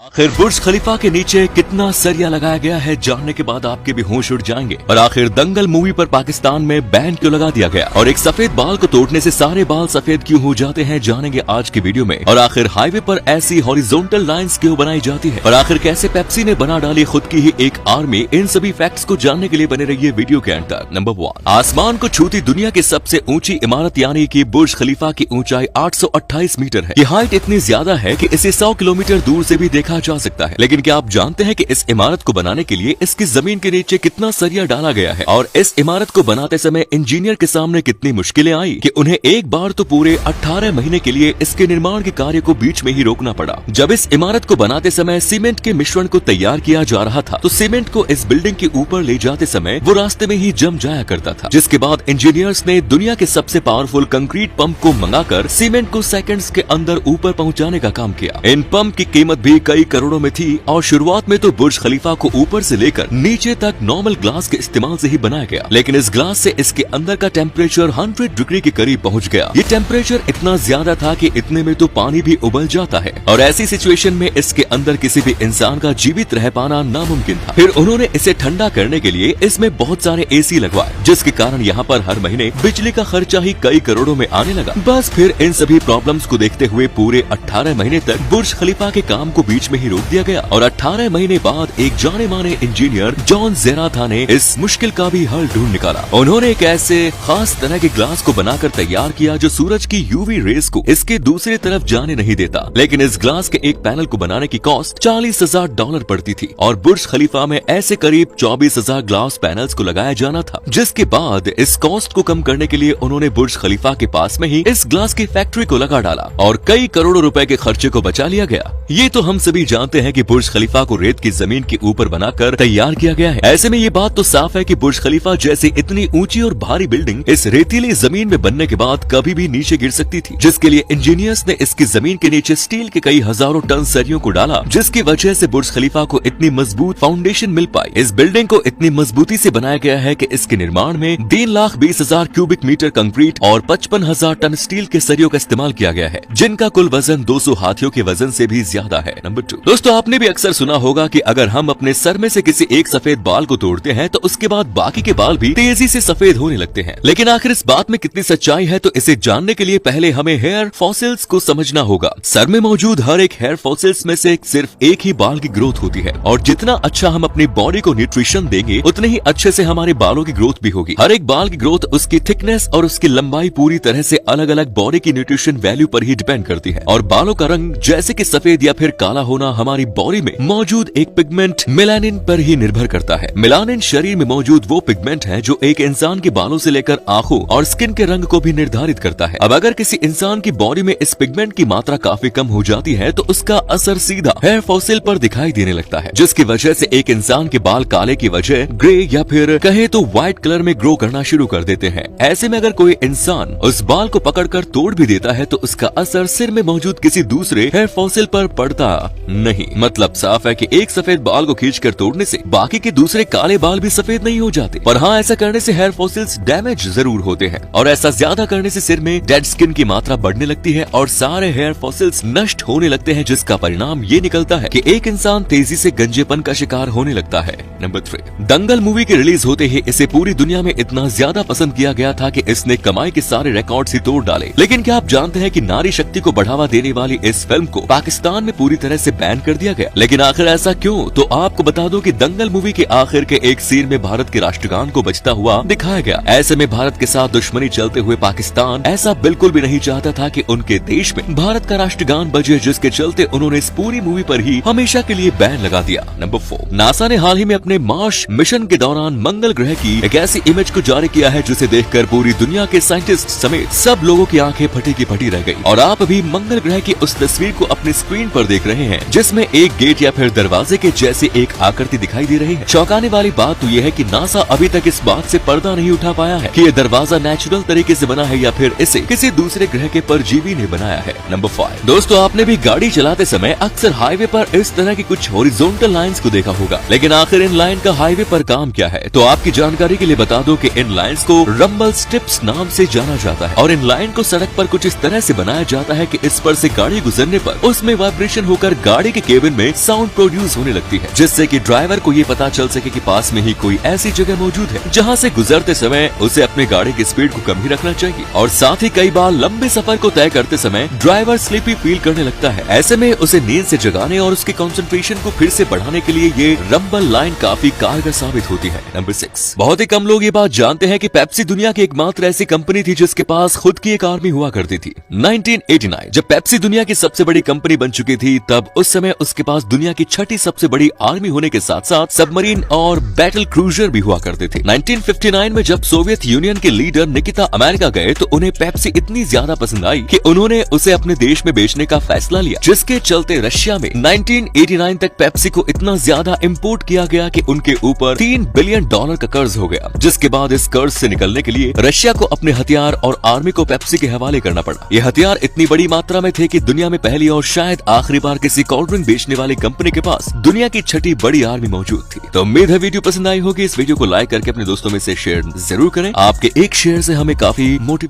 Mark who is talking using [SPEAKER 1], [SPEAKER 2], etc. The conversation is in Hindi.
[SPEAKER 1] आखिर बुर्ज खलीफा के नीचे कितना सरिया लगाया गया है जानने के बाद आपके भी होश उड़ जाएंगे। और आखिर दंगल मूवी पर पाकिस्तान में बैन क्यों लगा दिया गया और एक सफेद बाल को तोड़ने से सारे बाल सफेद क्यों हो जाते हैं जानेंगे आज की वीडियो में। और आखिर हाईवे पर ऐसी हॉरिजॉन्टल लाइंस क्यों बनाई जाती है और आखिर कैसे पेप्सी ने बना डाली खुद की ही एक आर्मी। इन सभी फैक्ट्स को जानने के लिए बने रहिए वीडियो के अंत तक। नंबर 1, आसमान को छूती दुनिया की सबसे ऊंची इमारत यानी कि बुर्ज खलीफा की ऊंचाई 828 मीटर है। ये हाइट इतनी ज्यादा है कि इसे 100 किलोमीटर दूर से भी देखा जा सकता है। लेकिन क्या आप जानते हैं कि इस इमारत को बनाने के लिए इसकी जमीन के नीचे कितना सरिया डाला गया है और इस इमारत को बनाते समय इंजीनियर के सामने कितनी मुश्किलें आई कि उन्हें एक बार तो पूरे 18 महीने के लिए इसके निर्माण के कार्य को बीच में ही रोकना पड़ा। जब इस इमारत को बनाते समय सीमेंट के मिश्रण को तैयार किया जा रहा था तो सीमेंट को इस बिल्डिंग के ऊपर ले जाते समय वो रास्ते में ही जम जाया करता था, जिसके बाद इंजीनियर्स ने दुनिया के सबसे पावरफुल कंक्रीट पंप को मंगाकर सीमेंट को सेकंड्स के अंदर ऊपर पहुंचाने का काम किया। इन पंप की कीमत भी कई करोड़ों में थी और शुरुआत में तो बुर्ज खलीफा को ऊपर से लेकर नीचे तक नॉर्मल ग्लास के इस्तेमाल से ही बनाया गया, लेकिन इस ग्लास से इसके अंदर का टेम्परेचर 100 डिग्री के करीब पहुंच गया। ये टेम्परेचर इतना ज्यादा था कि इतने में तो पानी भी उबल जाता है और ऐसी सिचुएशन में इसके अंदर किसी भी इंसान का जीवित रह पाना नामुमकिन था। फिर उन्होंने इसे ठंडा करने के लिए इसमें बहुत सारे एसी लगवाए, जिसके कारण यहाँ पर हर महीने बिजली का खर्चा ही कई करोड़ों में आने लगा। बस फिर इन सभी प्रॉब्लम्स को देखते हुए पूरे 18 महीने तक बुर्ज खलीफा के काम को बीच में ही रोक दिया गया और 18 महीने बाद एक जाने माने इंजीनियर जॉन जेराथा ने इस मुश्किल का भी हल ढूंढ निकाला। उन्होंने एक ऐसे खास तरह के ग्लास को बनाकर तैयार किया जो सूरज की यूवी रेस को इसके दूसरी तरफ जाने नहीं देता। लेकिन इस ग्लास के एक पैनल को बनाने की कॉस्ट $40,000 पड़ती थी और बुर्ज खलीफा में ऐसे करीब 24,000 ग्लास पैनल्स को लगाया जाना था। जिसके बाद इस कॉस्ट को कम करने के लिए उन्होंने बुर्ज खलीफा के पास में ही इस ग्लास की फैक्ट्री को लगा डाला और कई करोड़ों रुपए के खर्चे को बचा लिया गया। ये तो हम सभी जानते हैं कि बुर्ज खलीफा को रेत की जमीन के ऊपर बनाकर तैयार किया गया है। ऐसे में ये बात तो साफ है कि बुर्ज खलीफा जैसी इतनी ऊंची और भारी बिल्डिंग इस रेतीली जमीन में बनने के बाद कभी भी नीचे गिर सकती थी, जिसके लिए इंजीनियर्स ने इसकी जमीन के नीचे स्टील के कई हजारों टन सरियों को डाला, जिसकी वजह से बुर्ज खलीफा को इतनी मजबूत फाउंडेशन मिल पाई। इस बिल्डिंग को इतनी मजबूती से बनाया गया है कि इसके निर्माण में 3,20,000 क्यूबिक मीटर कंक्रीट और 55,000 टन स्टील के सरियों का इस्तेमाल किया गया है, जिनका कुल वजन 200 हाथियों के वजन से भी ज्यादा है। नंबर 2, दोस्तों आपने भी अक्सर सुना होगा कि अगर हम अपने सर में से किसी एक सफेद बाल को तोड़ते हैं तो उसके बाद बाकी के बाल भी तेजी से सफेद होने लगते हैं। लेकिन आखिर इस बात में कितनी सच्चाई है तो इसे जानने के लिए पहले हमें हेयर फॉसिल्स को समझना होगा। सर में मौजूद हर एक हेयर फॉसिल्स में से सिर्फ एक ही बाल की ग्रोथ होती है और जितना अच्छा हम अपनी बॉडी को न्यूट्रिशन देंगे उतने ही अच्छे से हमारे बालों की ग्रोथ भी होगी। हर एक बाल की ग्रोथ उसकी थिकनेस और उसकी लंबाई पूरी तरह से अलग अलग बॉडी की न्यूट्रिशन वैल्यू पर ही डिपेंड करती है। और बालों का रंग जैसे कि सफेद या फिर काला होना हमारी बॉडी में मौजूद एक पिगमेंट मेलानिन पर ही निर्भर करता है। मेलानिन शरीर में मौजूद वो पिगमेंट है जो एक इंसान के बालों से लेकर आंखों और स्किन के रंग को भी निर्धारित करता है। अब अगर किसी इंसान की बॉडी में इस पिगमेंट की मात्रा काफी कम हो जाती है तो उसका असर सीधा हेयर फॉसिल पर दिखाई देने लगता है, जिसकी वजह से एक इंसान के बाल काले की वजह ग्रे या फिर कहे तो व्हाइट कलर में ग्रो करना शुरू कर देते हैं। ऐसे में अगर कोई इंसान उस बाल को पकड़कर तोड़ भी देता है तो उसका असर सिर में मौजूद किसी दूसरे हेयर फॉसिल पर पड़ता नहीं। मतलब साफ है कि एक सफेद बाल को खींचकर तोड़ने से बाकी के दूसरे काले बाल भी सफेद नहीं हो जाते, पर हाँ ऐसा करने से हेयर फॉसिल्स डैमेज जरूर होते हैं और ऐसा ज्यादा करने से सिर में डेड स्किन की मात्रा बढ़ने लगती है और सारे हेयर फॉसिल्स नष्ट होने लगते हैं, जिसका परिणाम ये निकलता है कि एक इंसान तेजी से गंजेपन का शिकार होने लगता है। नंबर 3, दंगल मूवी के रिलीज होते ही इसे पूरी दुनिया में इतना ज्यादा पसंद किया गया था कि इसने कमाई के सारे रिकॉर्ड्स ही तोड़ डाले। लेकिन क्या आप जानते हैं कि नारी शक्ति को बढ़ावा देने वाली इस फिल्म को पाकिस्तान में पूरी तरह से बैन कर दिया गया। लेकिन आखिर ऐसा क्यों? तो आपको बता दो कि दंगल मूवी के आखिर के एक सीन में भारत के राष्ट्रगान को बजता हुआ दिखाया गया। ऐसे में भारत के साथ दुश्मनी चलते हुए पाकिस्तान ऐसा बिल्कुल भी नहीं चाहता था कि उनके देश में भारत का राष्ट्रगान बजे, जिसके चलते उन्होंने इस पूरी मूवी पर ही हमेशा के लिए बैन लगा दिया। नंबर 4, नासा ने हाल ही में अपने मार्स मिशन के दौरान मंगल ग्रह की एक ऐसी इमेज को जारी किया है जिसे देखकर पूरी दुनिया के साइंटिस्ट समेत सब लोगों की आंखें फटी की फटी रह गई। और आप अभी मंगल ग्रह की उस तस्वीर को अपनी स्क्रीन पर देख रहे हैं जिसमें एक गेट या फिर दरवाजे के जैसे एक आकृति दिखाई दे रही है। चौंकाने वाली बात तो यह है कि नासा अभी तक इस बात से पर्दा नहीं उठा पाया है कि ये दरवाजा नेचुरल तरीके से बना है या फिर इसे किसी दूसरे ग्रह के परजीवी ने बनाया है। नंबर 5, दोस्तों आपने भी गाड़ी चलाते समय अक्सर हाईवे पर इस तरह की कुछ हॉरिजॉन्टल लाइंस को देखा होगा, लेकिन आखिर इन लाइन का हाईवे पर काम क्या है? तो आपकी जानकारी के लिए बता दो कि इन लाइंस को रंबल स्ट्रिप्स नाम से जाना जाता है और इन लाइन को सड़क पर कुछ इस तरह से बनाया जाता है कि इस पर से गाड़ी गुजरने पर उसमें वाइब्रेशन होकर गाड़ी के केबिन में साउंड प्रोड्यूस होने लगती है, जिससे कि ड्राइवर को ये पता चल सके कि पास में ही कोई ऐसी जगह मौजूद है जहां से गुजरते समय उसे अपने गाड़ी की स्पीड को कम ही रखना चाहिए। और साथ ही कई बार लंबे सफर को तय करते समय ड्राइवर स्लीपी फील करने लगता है। ऐसे में उसे नींद से जगाने और उसके कंसंट्रेशन को फिर से बढ़ाने के लिए ये रंबल लाइन काफी कारगर साबित होती है। नंबर 6, बहुत ही कम लोग ये बात जानते हैं कि पेप्सी दुनिया की एकमात्र ऐसी कंपनी थी जिसके पास खुद की एक आर्मी हुआ करती थी। 1989 जब पेप्सी दुनिया की सबसे बड़ी कंपनी बन चुकी थी, तब उस समय उसके पास दुनिया की छठी सबसे बड़ी आर्मी होने के साथ साथ सबमरीन और बैटल क्रूजर भी हुआ करते थे। 1959 में जब सोवियत यूनियन के लीडर निकिता अमेरिका गए तो उन्हें पेप्सी इतनी ज्यादा पसंद आई कि उन्होंने उसे अपने देश में बेचने का फैसला लिया, जिसके चलते रशिया में 1989 तक पेप्सी को इतना ज्यादा इंपोर्ट किया गया कि उनके ऊपर $3 बिलियन का कर्ज हो गया। जिसके बाद इस कर्ज से निकलने के लिए रशिया को अपने हथियार और आर्मी को पेप्सी के हवाले करना पड़ा। ये हथियार इतनी बड़ी मात्रा में थे कि दुनिया में पहली और शायद आखिरी बार किसी कोल्ड ड्रिंक बेचने वाली कंपनी के पास दुनिया की छठी बड़ी आर्मी मौजूद थी। तो उम्मीद है वीडियो पसंद आई होगी। इस वीडियो को लाइक करके अपने दोस्तों में से शेयर जरूर करें। आपके एक शेयर से हमें काफी मोटिवेट